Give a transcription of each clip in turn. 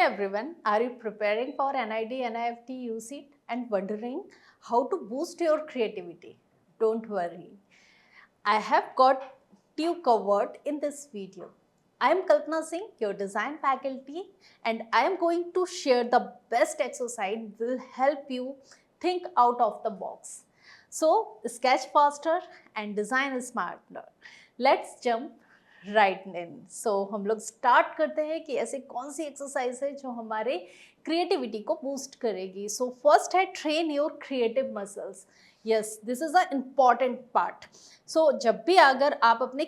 everyone, are you preparing for NID, NIFT, UCET and wondering how to boost your creativity? Don't worry, I have got you covered in this video. I am Kalpana Singh, your design faculty, and I am going to share the best exercise will help you think out of the box. So, sketch faster and design smarter. Let's jump right in so हम लोग start करते हैं कि ऐसे कौन सी exercise है जो हमारे क्रिएटिविटी को बूस्ट करेगी. सो फर्स्ट है train your creative muscles. Yes, this is a important part. So जब भी अगर आप अपने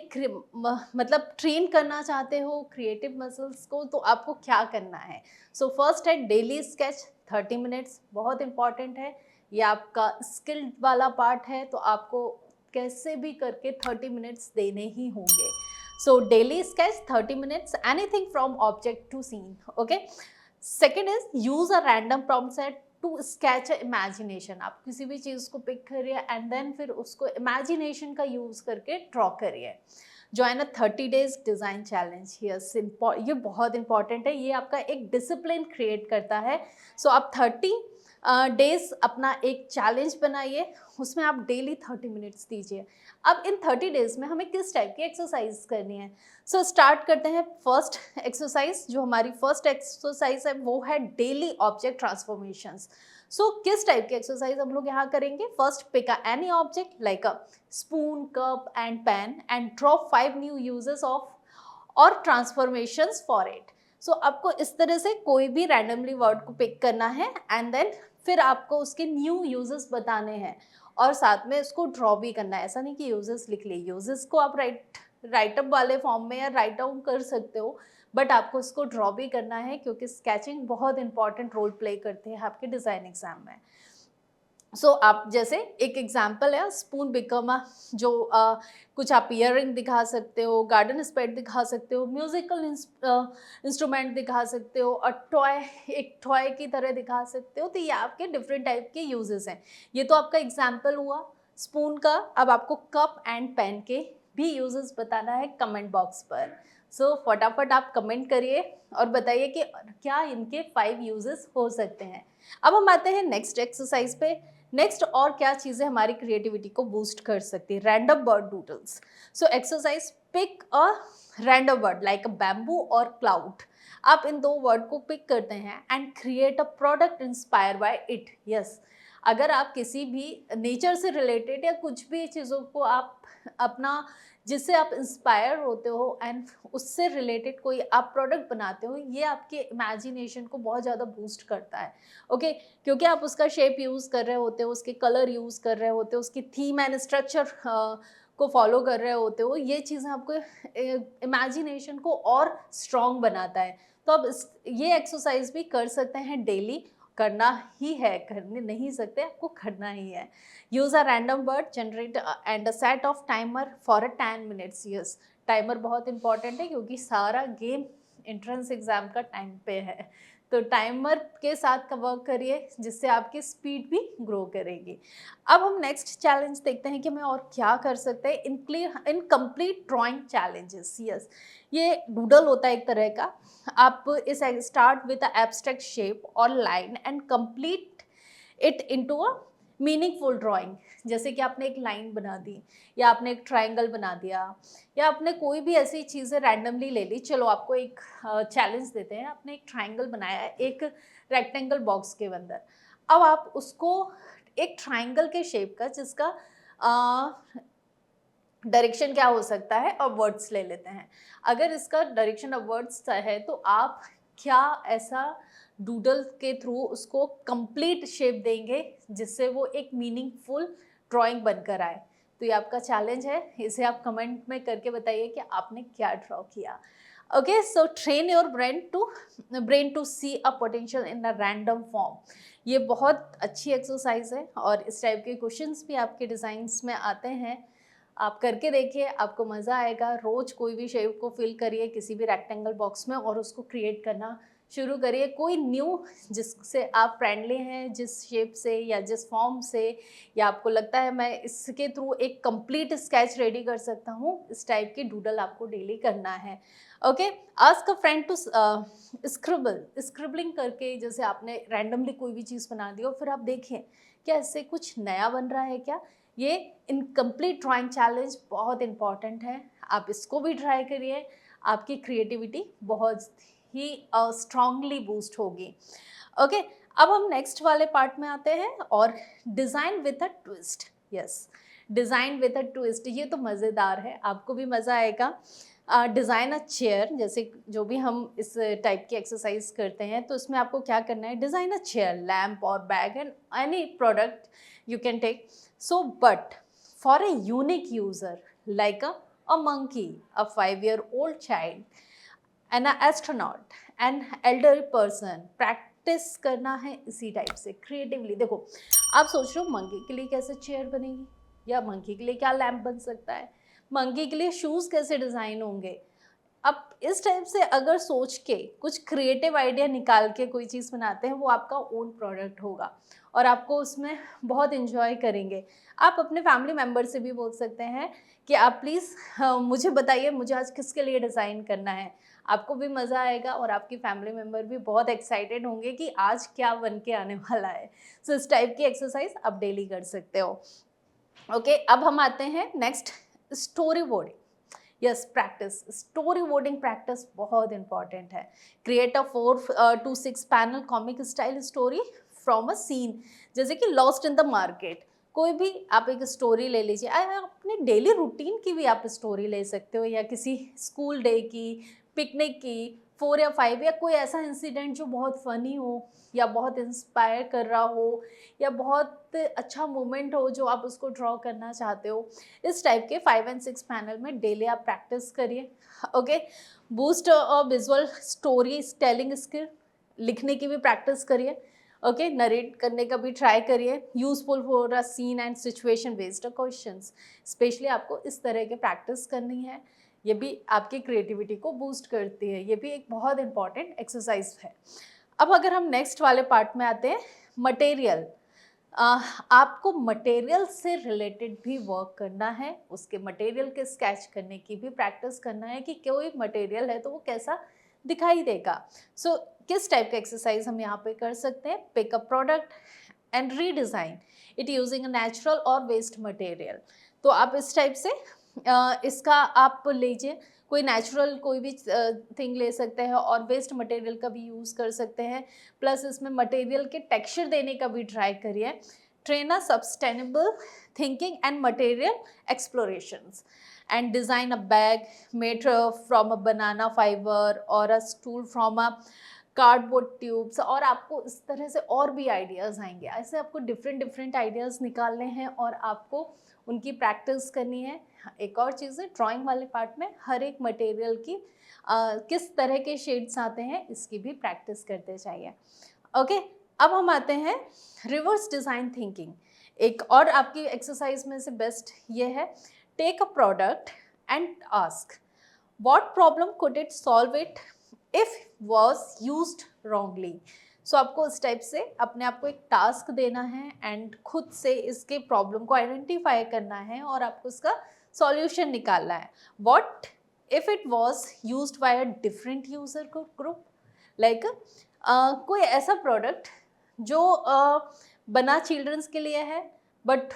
मतलब ट्रेन करना चाहते हो क्रिएटिव मसल्स को तो आपको क्या करना है. सो फर्स्ट है डेली स्केच 30 मिनट्स. बहुत इंपॉर्टेंट है, ये आपका स्किल्ड वाला पार्ट है तो आपको कैसे भी करके 30 मिनट्स देने ही होंगे. So daily sketch 30 minutes, anything from object to scene. Okay. Second is use a random prompt set to sketch a imagination. आप किसी भी चीज़ को पिक करिए and then फिर उसको imagination का यूज़ करके ड्रॉ करिए. Join a 30 days design challenge. Yes, ये बहुत इंपॉर्टेंट है, ये आपका एक डिसिप्लिन क्रिएट करता है. सो आप 30 डेज अपना एक चैलेंज बनाइए, उसमें आप डेली 30 मिनट्स दीजिए. अब इन 30 डेज में हमें किस टाइप की एक्सरसाइज करनी है. सो स्टार्ट करते हैं. फर्स्ट एक्सरसाइज, जो हमारी फर्स्ट एक्सरसाइज है वो है डेली ऑब्जेक्ट ट्रांसफॉर्मेशंस. सो किस टाइप की एक्सरसाइज हम लोग यहाँ करेंगे. First pick a any object like a spoon, cup and pen and draw 5 new uses of और ट्रांसफॉर्मेशंस फॉर इट. सो आपको इस तरह से कोई भी रैंडमली वर्ड को पिक करना है एंड देन फिर आपको उसके न्यू यूजेस बताने हैं और साथ में इसको ड्रॉ भी करना है. ऐसा नहीं कि यूजेस लिख लिए, यूजेस को आप राइटअप वाले फॉर्म में या राइट डाउन कर सकते हो, बट आपको इसको ड्रॉ भी करना है क्योंकि स्केचिंग बहुत इंपॉर्टेंट रोल प्ले करती है आपके डिज़ाइन एग्जाम में. सो आप जैसे एक एग्जाम्पल है स्पून बिकम जो कुछ आप ईयरिंग दिखा सकते हो, गार्डन स्पेड दिखा सकते हो, म्यूजिकल इंस्ट्रूमेंट दिखा सकते हो और एक टॉय की तरह दिखा सकते हो. तो ये आपके डिफरेंट टाइप के यूजेस हैं. ये तो आपका एग्जाम्पल हुआ स्पून का. अब आपको कप एंड पेन के भी यूजेस बताना है कमेंट बॉक्स पर. सो फटाफट आप कमेंट करिए और बताइए कि क्या इनके 5 यूजेस हो सकते हैं. अब हम आते हैं नेक्स्ट एक्सरसाइज पे. नेक्स्ट और क्या चीज़ें हमारी क्रिएटिविटी को बूस्ट कर सकती है. Random word doodles. So exercise pick a random word like bamboo और क्लाउड. आप इन 2 वर्ड को पिक करते हैं and create a product inspire by it. Yes, अगर आप किसी भी नेचर से रिलेटेड या कुछ भी चीज़ों को आप अपना जिससे आप इंस्पायर होते हो एंड उससे रिलेटेड कोई आप प्रोडक्ट बनाते हो, ये आपके इमेजिनेशन को बहुत ज़्यादा बूस्ट करता है. ओके, क्योंकि आप उसका शेप यूज़ कर रहे होते हो, उसके कलर यूज़ कर रहे होते हो, उसकी थीम एंड स्ट्रक्चर को फॉलो कर रहे होते हो. ये चीज़ें आपको इमेजिनेशन को और स्ट्रॉन्ग बनाता है. तो आप ये एक्सरसाइज भी कर सकते हैं डेली. करना ही है, करने नहीं सकते, आपको करना ही है. Use a random word generate and a set off timer for a 10 minutes. Yes, timer बहुत इंपॉर्टेंट है क्योंकि सारा गेम एंट्रेंस एग्जाम का टाइम पे है. तो टाइमर के साथ वर्क करिए जिससे आपकी स्पीड भी ग्रो करेगी. अब हम नेक्स्ट चैलेंज देखते हैं कि हमें और क्या कर सकते हैं. In complete drawing challenges. Yes, ये डूडल होता है एक तरह का. आप इस स्टार्ट विद एब्स्ट्रैक्ट शेप और line and complete it into a meaningful drawing. जैसे कि आपने एक लाइन बना दी या आपने एक ट्रायंगल बना दिया या आपने कोई भी ऐसी चीज़ें रैंडमली ले ली. चलो आपको एक चैलेंज देते हैं. आपने एक ट्रायंगल बनाया है एक रेक्टेंगल बॉक्स के अंदर. अब आप उसको एक ट्रायंगल के शेप का जिसका डायरेक्शन क्या हो सकता है, और वर्ड्स ले लेते हैं. अगर इसका डायरेक्शन ऑफ वर्ड्स है तो आप क्या ऐसा डूडल के थ्रू उसको कंप्लीट शेप देंगे जिससे वो एक मीनिंगफुल ड्राइंग बनकर आए. तो ये आपका चैलेंज है, इसे आप कमेंट में करके बताइए कि आपने क्या ड्रॉ किया. Okay, so train your brain to see a potential in a random form. ये बहुत अच्छी एक्सरसाइज है और इस टाइप के क्वेश्चंस भी आपके डिज़ाइंस में आते हैं. आप करके देखिए, आपको मज़ा आएगा. रोज़ कोई भी शेप को फिल करिए किसी भी रेक्टेंगल बॉक्स में और उसको क्रिएट करना शुरू करिए कोई न्यू, जिससे आप फ्रेंडली हैं, जिस शेप से या जिस फॉर्म से, या आपको लगता है मैं इसके थ्रू एक कंप्लीट स्केच रेडी कर सकता हूँ, इस टाइप की डूडल आपको डेली करना है। Okay, ask a friend to scribbling करके, जैसे आपने रैंडमली कोई भी चीज़ बना दी और फिर आप देखें क्या इससे कुछ नया बन रहा है क्या। ये इनकम्प्लीट ड्राइंग चैलेंज बहुत इंपॉर्टेंट है, आप इसको भी ट्राई करिए, आपकी क्रिएटिविटी बहुत ही स्ट्रांगली बूस्ट होगी। ओके, अब हम नेक्स्ट वाले पार्ट में आते हैं, और design with a twist. Yes, design with a twist, ये तो मज़ेदार है, आपको भी मज़ा आएगा। डिज़ाइन अ चेयर, जैसे जो भी हम इस टाइप की एक्सरसाइज करते हैं, तो इसमें आपको क्या करना है, डिज़ाइन अ चेयर, लैम्प और bag and any product you can take. So but for a unique user like a monkey, a 5-year-old child, and an astronaut, an elder person, practice करना है इसी टाइप से creatively. देखो, आप सोच रहे हो मंकी के लिए कैसे चेयर बनेगी, या मंकी के लिए क्या लैम्प बन सकता है, मंकी के लिए शूज़ कैसे डिज़ाइन होंगे। अब इस टाइप से अगर सोच के कुछ क्रिएटिव आइडिया निकाल के कोई चीज़ बनाते हैं, वो आपका ओन प्रोडक्ट होगा और आपको उसमें बहुत इन्जॉय करेंगे। आप अपने फैमिली मेम्बर से भी बोल सकते हैं कि आप प्लीज़ मुझे बताइए मुझे आज किसके लिए डिज़ाइन करना है। आपको भी मज़ा आएगा और आपकी फैमिली मेम्बर भी बहुत एक्साइटेड होंगे कि आज क्या बन के आने वाला है। सो इस टाइप की एक्सरसाइज आप डेली कर सकते हो। ओके, अब हम आते हैं next, storyboarding. Yes, practice, storyboarding practice बहुत इंपॉर्टेंट है। Create a 4 to 6 panel comic style story from a scene, जैसे कि लॉस्ट इन द मार्केट। कोई भी आप एक स्टोरी ले लीजिए, अपने डेली रूटीन की भी आप स्टोरी ले सकते हो, या किसी स्कूल डे की, पिकनिक की, 4 या 5, या कोई ऐसा इंसिडेंट जो बहुत फनी हो या बहुत इंस्पायर कर रहा हो या बहुत अच्छा मोमेंट हो जो आप उसको ड्रॉ करना चाहते हो। इस टाइप के 5 and 6 पैनल में डेली आप प्रैक्टिस करिए। Okay, boost visual story telling skill, लिखने की भी प्रैक्टिस करिए। ओके, नरेट करने का भी ट्राई करिए। Useful for a scene and situation based questions, specially आपको इस तरह के प्रैक्टिस करनी है। ये भी आपकी क्रिएटिविटी को बूस्ट करती है, ये भी एक बहुत इंपॉर्टेंट एक्सरसाइज है। अब अगर हम नेक्स्ट वाले पार्ट में आते हैं, मटेरियल। आपको मटेरियल से रिलेटेड भी वर्क करना है, उसके मटेरियल के स्केच करने की भी प्रैक्टिस करना है कि कोई मटेरियल है तो वो कैसा दिखाई देगा। सो किस टाइप का एक्सरसाइज हम यहाँ पे कर सकते हैं, pick a product and redesign it using a natural और वेस्ट मटेरियल। तो आप इस टाइप से इसका आप लीजिए, कोई नेचुरल कोई भी थिंग ले सकते हैं और वेस्ट मटेरियल का भी यूज़ कर सकते हैं, प्लस इसमें मटेरियल के टेक्सचर देने का भी ट्राई करिए। Train a sustainable thinking and material explorations and design a bag made from a banana fibre or a stool from a cardboard tubes. और आपको इस तरह से और भी आइडियाज़ आएंगे, ऐसे आपको डिफरेंट डिफरेंट आइडियाज़ निकालने हैं और आपको उनकी प्रैक्टिस करनी है। एक और चीज़ है, ड्राइंग वाले पार्ट में हर एक मटेरियल की किस तरह के शेड्स आते हैं इसकी भी प्रैक्टिस करते जाइए। ओके, अब हम आते हैं रिवर्स डिज़ाइन थिंकिंग। एक और आपकी एक्सरसाइज में से बेस्ट ये है, take a product and ask what problem could it solve it if was used wrongly. So आपको इस टाइप से अपने आप को एक टास्क देना है एंड खुद से इसके प्रॉब्लम को आइडेंटिफाई करना है और आपको उसका सॉल्यूशन निकालना है। What if it was used by a different user group, like कोई ऐसा प्रोडक्ट जो बना चिल्ड्रंस के लिए है, बट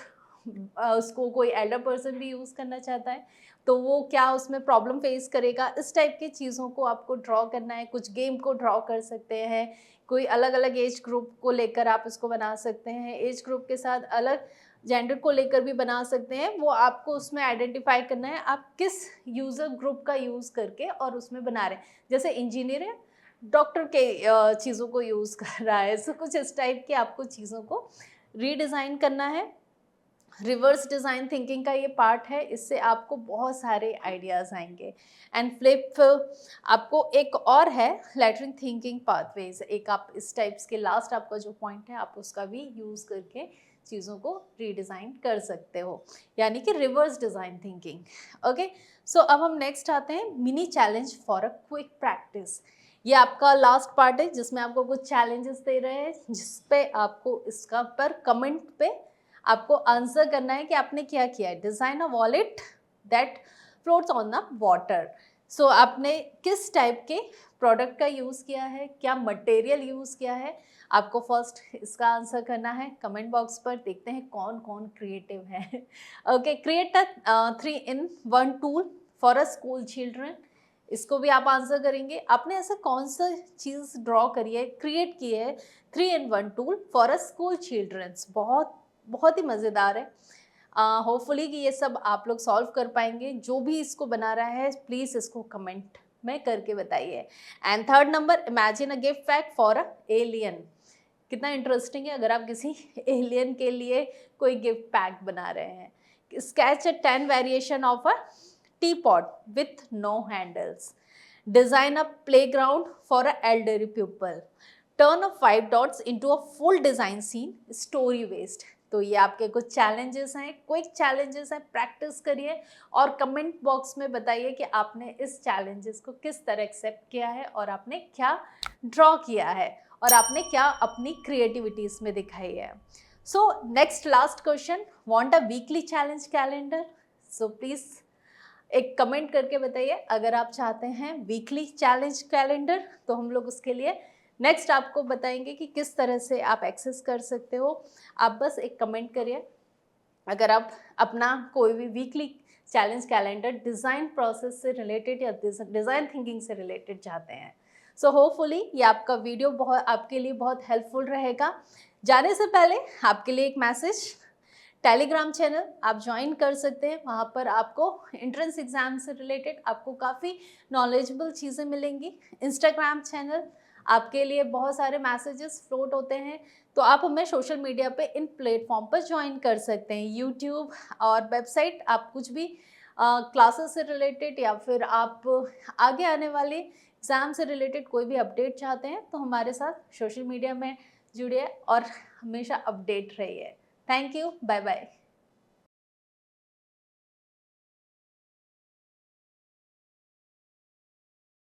उसको कोई एल्डर पर्सन भी यूज़ करना चाहता है, तो वो क्या उसमें प्रॉब्लम फेस करेगा। इस टाइप की चीज़ों को आपको ड्रॉ करना है। कुछ गेम को ड्रॉ कर सकते हैं, कोई अलग अलग एज ग्रुप को लेकर आप इसको बना सकते हैं, एज ग्रुप के साथ अलग जेंडर को लेकर भी बना सकते हैं। वो आपको उसमें आइडेंटिफाई करना है आप किस यूज़र ग्रुप का यूज़ करके और उसमें बना रहे हैं। जैसे इंजीनियर है, डॉक्टर के चीज़ों को यूज़ कर रहा है। सो कुछ इस टाइप के आपको चीज़ों को रीडिज़ाइन करना है। रिवर्स डिज़ाइन थिंकिंग का ये पार्ट है, इससे आपको बहुत सारे आइडियाज़ आएंगे। एंड फ्लिप आपको एक और है लैटरिंग थिंकिंग पाथवेज। एक आप इस टाइप्स के लास्ट आपका जो पॉइंट है आप उसका भी यूज़ करके चीज़ों को रीडिज़ाइन कर सकते हो, यानी कि रिवर्स डिज़ाइन थिंकिंग। ओके, सो अब हम नेक्स्ट आते हैं, mini challenge for a quick practice. ये आपका लास्ट पार्ट है जिसमें आपको कुछ चैलेंजेस दे रहे हैं, जिस पे आपको इसका पर कमेंट पे आपको आंसर करना है कि आपने क्या किया है। Design a wallet that floats on the water. So आपने किस टाइप के प्रोडक्ट का यूज़ किया है, क्या मटेरियल यूज़ किया है, आपको फर्स्ट इसका आंसर करना है कमेंट बॉक्स पर। देखते हैं कौन कौन क्रिएटिव है। Okay, create a 3-in-1 tool for a school children. इसको भी आप आंसर करेंगे। आपने ऐसा कौन सा चीज़ ड्रॉ करी है, क्रिएट की है 3-in-1 tool for a school childrens. बहुत बहुत ही मज़ेदार है। होपफुली कि ये सब आप लोग सॉल्व कर पाएंगे। जो भी इसको बना रहा है प्लीज़ इसको कमेंट में करके बताइए। And third number, imagine a gift pack for a alien. कितना इंटरेस्टिंग है अगर आप किसी एलियन के लिए कोई गिफ्ट पैक बना रहे हैं। Sketch a 10 variation of a teapot with no handles. Design a playground for a elderly people. Turn a 5 dots into a full design scene story based. तो ये आपके कुछ चैलेंजेस हैं, क्विक चैलेंजेस हैं। Practice करिए और comment box में बताइए कि आपने इस चैलेंजेस को किस तरह एक्सेप्ट किया है और आपने क्या ड्रॉ किया है और आपने क्या अपनी क्रिएटिविटी इसमें दिखाई है। So next last question, want a weekly challenge calendar? So please एक कमेंट करके बताइए अगर आप चाहते हैं वीकली चैलेंज कैलेंडर, तो हम लोग उसके लिए नेक्स्ट आपको बताएंगे कि किस तरह से आप एक्सेस कर सकते हो। आप बस एक कमेंट करिए अगर आप अपना कोई भी weekly challenge calendar design process से रिलेटेड या डिज़ाइन थिंकिंग से रिलेटेड चाहते हैं। सो होपफुली ये आपका वीडियो बहुत आपके लिए बहुत हेल्पफुल रहेगा। जाने से पहले आपके लिए एक मैसेज, टेलीग्राम चैनल आप ज्वाइन कर सकते हैं। वहाँ पर आपको एंट्रेंस एग्ज़ाम से रिलेटेड आपको काफ़ी नॉलेजेबल चीज़ें मिलेंगी। इंस्टाग्राम चैनल आपके लिए बहुत सारे मैसेजेस फ्लोट होते हैं, तो आप हमें सोशल मीडिया पे इन प्लेटफॉर्म पर ज्वाइन कर सकते हैं। यूट्यूब और वेबसाइट, आप कुछ भी क्लासेस से रिलेटेड या फिर आप आगे आने वाले एग्ज़ाम से रिलेटेड कोई भी अपडेट चाहते हैं तो हमारे साथ सोशल मीडिया में जुड़िए और हमेशा अपडेट रहिए। Thank you, bye bye.